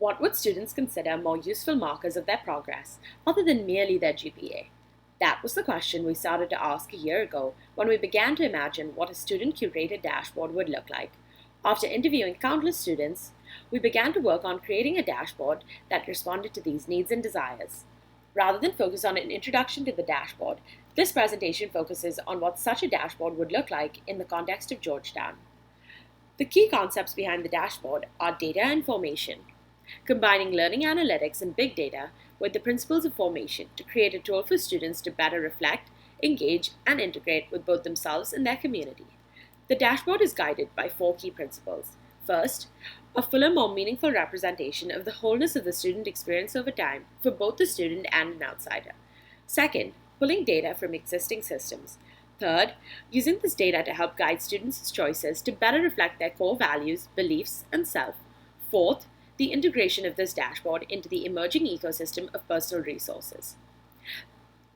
What would students consider more useful markers of their progress other than merely their GPA? That was the question we started to ask a year ago when we began to imagine what a student-curated dashboard would look like. After interviewing countless students, we began to work on creating a dashboard that responded to these needs and desires. Rather than focus on an introduction to the dashboard, this presentation focuses on what such a dashboard would look like in the context of Georgetown. The key concepts behind the dashboard are data and formation, combining learning analytics and big data with the principles of formation to create a tool for students to better reflect, engage, and integrate with both themselves and their community. The dashboard is guided by 4 key principles. First, a fuller, more meaningful representation of the wholeness of the student experience over time for both the student and an outsider. Second, pulling data from existing systems. Third, using this data to help guide students' choices to better reflect their core values, beliefs, and self. Fourth, the integration of this dashboard into the emerging ecosystem of personal resources.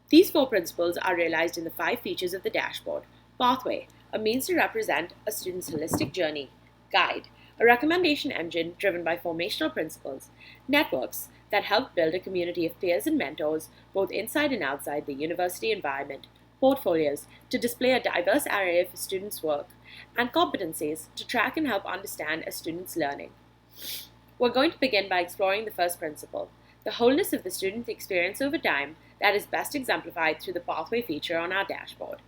These 4 principles are realized in the 5 features of the dashboard. Pathway, a means to represent a student's holistic journey. Guide, a recommendation engine driven by formational principles. Networks, that help build a community of peers and mentors, both inside and outside the university environment. Portfolios, to display a diverse array of students' work. And competencies, to track and help understand a student's learning. We're going to begin by exploring the first principle, the wholeness of the student experience over time, that is best exemplified through the pathway feature on our dashboard.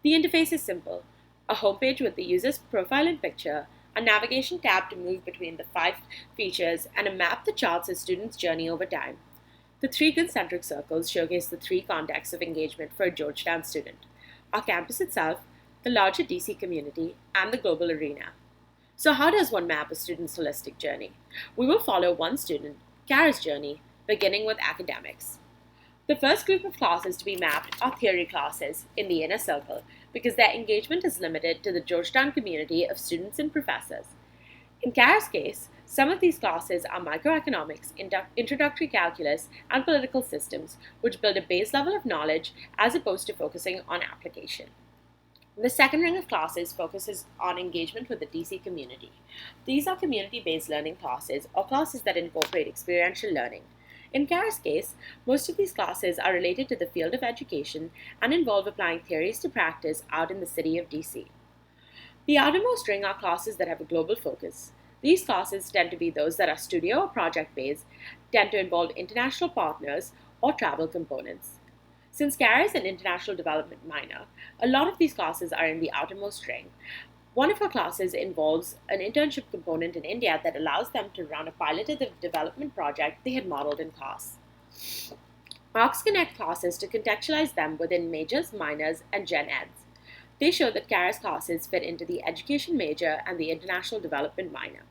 The interface is simple, a homepage with the user's profile and picture, a navigation tab to move between the 5 features, and a map that charts a student's journey over time. The 3 concentric circles showcase the 3 contexts of engagement for a Georgetown student: our campus itself, the larger DC community, and the global arena. So how does one map a student's holistic journey? We will follow one student, Kara's journey, beginning with academics. The first group of classes to be mapped are theory classes in the inner circle because their engagement is limited to the Georgetown community of students and professors. In Kara's case, some of these classes are microeconomics, introductory calculus, and political systems, which build a base level of knowledge as opposed to focusing on application. The second ring of classes focuses on engagement with the DC community. These are community-based learning classes or classes that incorporate experiential learning. In Kara's case, most of these classes are related to the field of education and involve applying theories to practice out in the city of DC. The outermost ring are classes that have a global focus. These classes tend to be those that are studio or project-based, tend to involve international partners or travel components. Since Kara is an international development minor, a lot of these classes are in the outermost ring. One of her classes involves an internship component in India that allows them to run a piloted development project they had modeled in class. ARCs connect classes to contextualize them within majors, minors, and gen eds. They show that Kara's classes fit into the education major and the international development minor.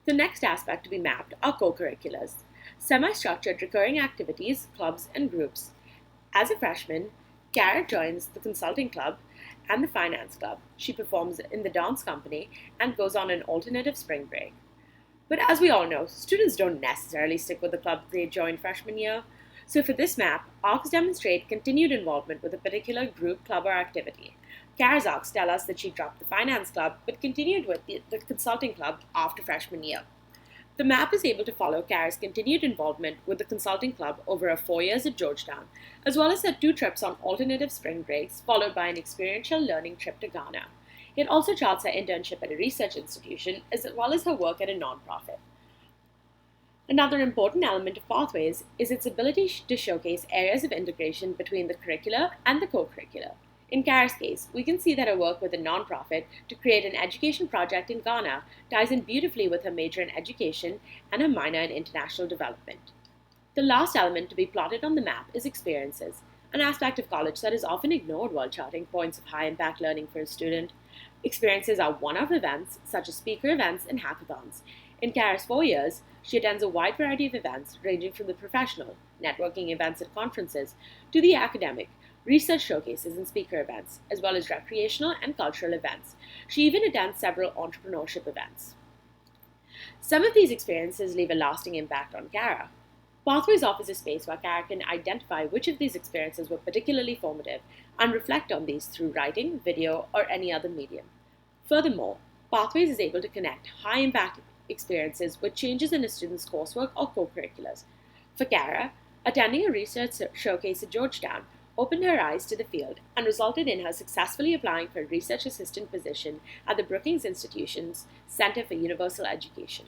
The next aspect to be mapped are co-curriculars, semi-structured recurring activities, clubs, and groups. As a freshman, Kara joins the consulting club and the finance club. She performs in the dance company and goes on an alternative spring break. But as we all know, students don't necessarily stick with the club they joined freshman year. So for this map, ARCs demonstrate continued involvement with a particular group, club, or activity. Kara's ARCs tell us that she dropped the finance club but continued with the consulting club after freshman year. The map is able to follow Kara's continued involvement with the consulting club over her 4 years at Georgetown, as well as her 2 trips on alternative spring breaks, followed by an experiential learning trip to Ghana. It also charts her internship at a research institution, as well as her work at a nonprofit. Another important element of Pathways is its ability to showcase areas of integration between the curricular and the co-curricular. In Kara's case, we can see that her work with a nonprofit to create an education project in Ghana ties in beautifully with her major in education and her minor in international development. The last element to be plotted on the map is experiences, an aspect of college that is often ignored while charting points of high-impact learning for a student. Experiences are one-off events, such as speaker events and hackathons. In Kara's 4 years, she attends a wide variety of events ranging from the professional, networking events at conferences, to the academic, research showcases and speaker events, as well as recreational and cultural events. She even attends several entrepreneurship events. Some of these experiences leave a lasting impact on Kara. Pathways offers a space where Kara can identify which of these experiences were particularly formative and reflect on these through writing, video, or any other medium. Furthermore, Pathways is able to connect high-impact experiences with changes in a student's coursework or co-curriculars. For Kara, attending a research showcase at Georgetown opened her eyes to the field and resulted in her successfully applying for a research assistant position at the Brookings Institution's Center for Universal Education.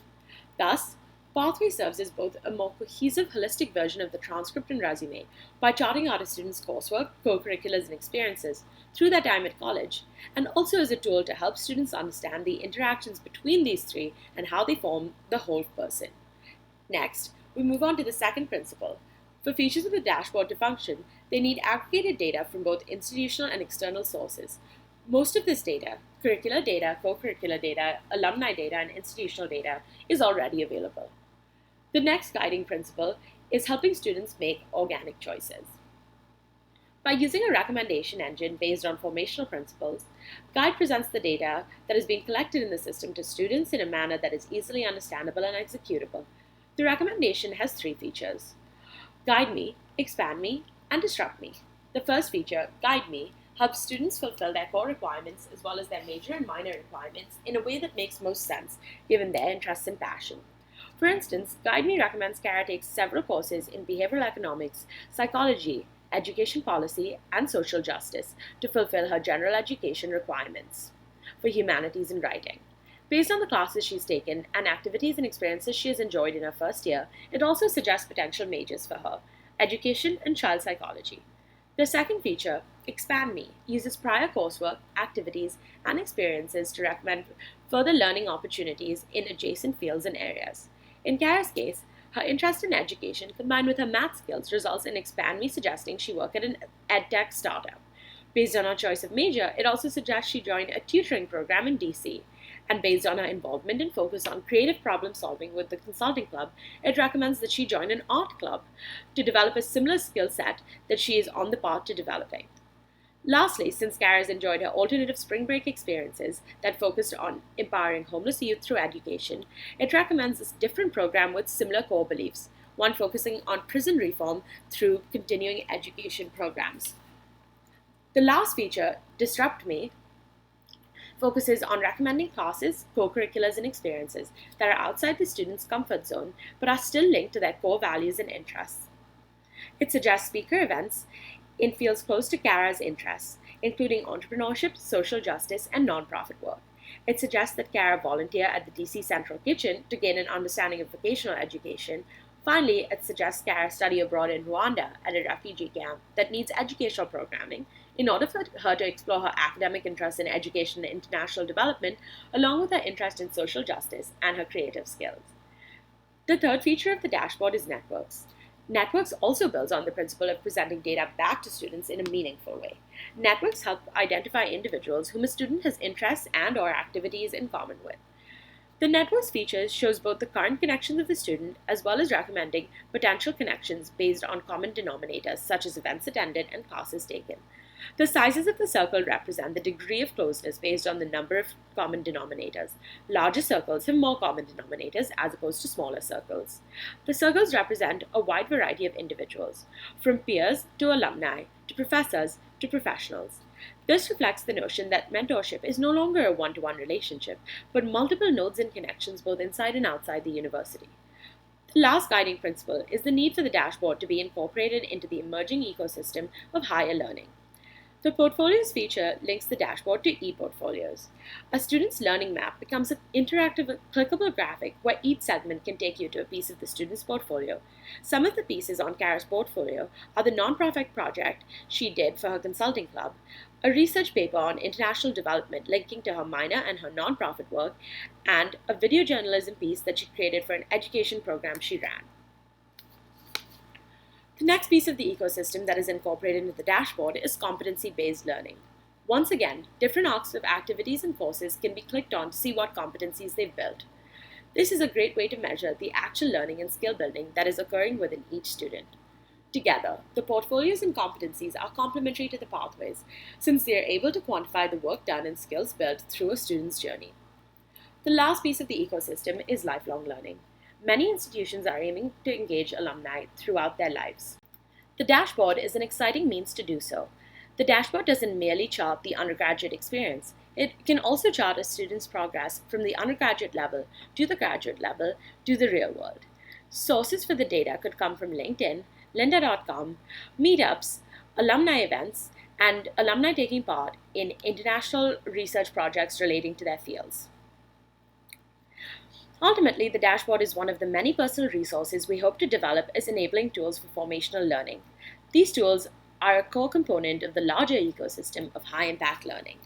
Thus, Pathway serves as both a more cohesive, holistic version of the transcript and resume by charting out a student's coursework, co-curriculars, and experiences through their time at college, and also as a tool to help students understand the interactions between these three and how they form the whole person. Next, we move on to the second principle. For features of the dashboard to function, they need aggregated data from both institutional and external sources. Most of this data, curricular data, co-curricular data, alumni data, and institutional data, is already available. The next guiding principle is helping students make organic choices. By using a recommendation engine based on formational principles, Guide presents the data that has been collected in the system to students in a manner that is easily understandable and executable. The recommendation has three features: Guide Me, Expand Me, and Disrupt Me. The first feature, Guide Me, helps students fulfill their core requirements as well as their major and minor requirements in a way that makes most sense given their interests and passion. For instance, Guide Me recommends Kara takes several courses in behavioral economics, psychology, education policy, and social justice to fulfill her general education requirements for humanities and writing. Based on the classes she's taken and activities and experiences she has enjoyed in her first year, it also suggests potential majors for her: education and child psychology. The second feature, Expand Me, uses prior coursework, activities, and experiences to recommend further learning opportunities in adjacent fields and areas. In Kara's case, her interest in education combined with her math skills results in Expand Me suggesting she work at an edtech startup. Based on her choice of major, it also suggests she join a tutoring program in DC. And based on her involvement and focus on creative problem solving with the consulting club, it recommends that she join an art club to develop a similar skill set that she is on the path to developing. Lastly, since Kara has enjoyed her alternative spring break experiences that focused on empowering homeless youth through education, it recommends a different program with similar core beliefs, one focusing on prison reform through continuing education programs. The last feature, Disrupt Me, focuses on recommending classes, co-curriculars, and experiences that are outside the student's comfort zone but are still linked to their core values and interests. It suggests speaker events in fields close to Kara's interests, including entrepreneurship, social justice, and nonprofit work. It suggests that Kara volunteer at the DC Central Kitchen to gain an understanding of vocational education. Finally, it suggests Kara study abroad in Rwanda at a refugee camp that needs educational programming in order for her to explore her academic interest in education and international development, along with her interest in social justice and her creative skills. The third feature of the dashboard is networks. Networks also builds on the principle of presenting data back to students in a meaningful way. Networks help identify individuals whom a student has interests and/or activities in common with. The networks features shows both the current connections of the student as well as recommending potential connections based on common denominators such as events attended and classes taken. The sizes of the circle represent the degree of closeness based on the number of common denominators. Larger circles have more common denominators as opposed to smaller circles. The circles represent a wide variety of individuals, from peers to alumni, to professors to professionals. This reflects the notion that mentorship is no longer a one-to-one relationship, but multiple nodes and connections both inside and outside the university. The last guiding principle is the need for the dashboard to be incorporated into the emerging ecosystem of higher learning. The Portfolios feature links the dashboard to e-portfolios. A student's learning map becomes an interactive, clickable graphic where each segment can take you to a piece of the student's portfolio. Some of the pieces on Kara's portfolio are the nonprofit project she did for her consulting club, a research paper on international development linking to her minor and her nonprofit work, and a video journalism piece that she created for an education program she ran. The next piece of the ecosystem that is incorporated into the dashboard is competency-based learning. Once again, different arcs of activities and courses can be clicked on to see what competencies they've built. This is a great way to measure the actual learning and skill building that is occurring within each student. Together, the portfolios and competencies are complementary to the pathways, since they are able to quantify the work done and skills built through a student's journey. The last piece of the ecosystem is lifelong learning. Many institutions are aiming to engage alumni throughout their lives. The dashboard is an exciting means to do so. The dashboard doesn't merely chart the undergraduate experience, It can also chart a student's progress from the undergraduate level to the graduate level to the real world. Sources for the data could come from LinkedIn, lynda.com, meetups, alumni events, and alumni taking part in international research projects relating to their fields. Ultimately, the dashboard is one of the many personal resources we hope to develop as enabling tools for formational learning. These tools are a core component of the larger ecosystem of high-impact learning.